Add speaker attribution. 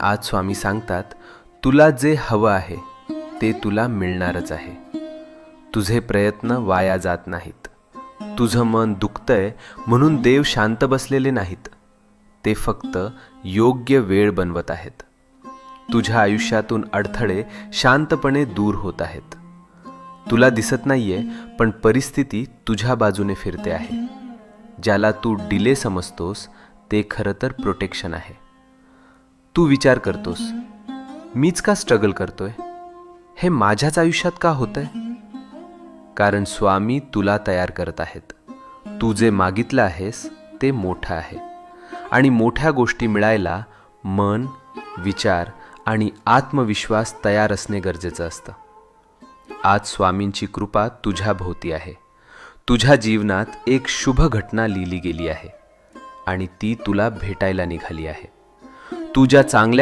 Speaker 1: आज स्वामी सांगतात, तुला जे हवं आहे ते तुला मिळणारच आहे. तुझे प्रयत्न वाया जात नाहीत. तुझं मन दुखतंय म्हणून देव शांत बसलेले नाहीत. ते फक्त योग्य वेळ बनवत आहेत. तुझ्या आयुष्यातून अडथळे शांतपणे दूर होत आहेत. तुला दिसत नाहीये, पण परिस्थिती तुझ्या बाजूने फिरते आहे. ज्याला तू डिले समजतोस ते खरं तर प्रोटेक्शन आहे. तू विचार करतोस, मीच का स्ट्रगल करतोय, हे माझ्याच आयुष्यात का होतंय? कारण स्वामी तुला तयार करत आहेत. तू जे मागितलं आहेस ते मोठं आहे, आणि मोठ्या गोष्टी मिळायला मन, विचार आणि आत्मविश्वास तयार असणे गरजेचं असतं. आज स्वामींची कृपा तुझ्या भोवती आहे. तुझ्या जीवनात एक शुभ घटना लिहिली गेली आहे, आणि ती तुला भेटायला निघाली आहे. तू ज्या चांगल्या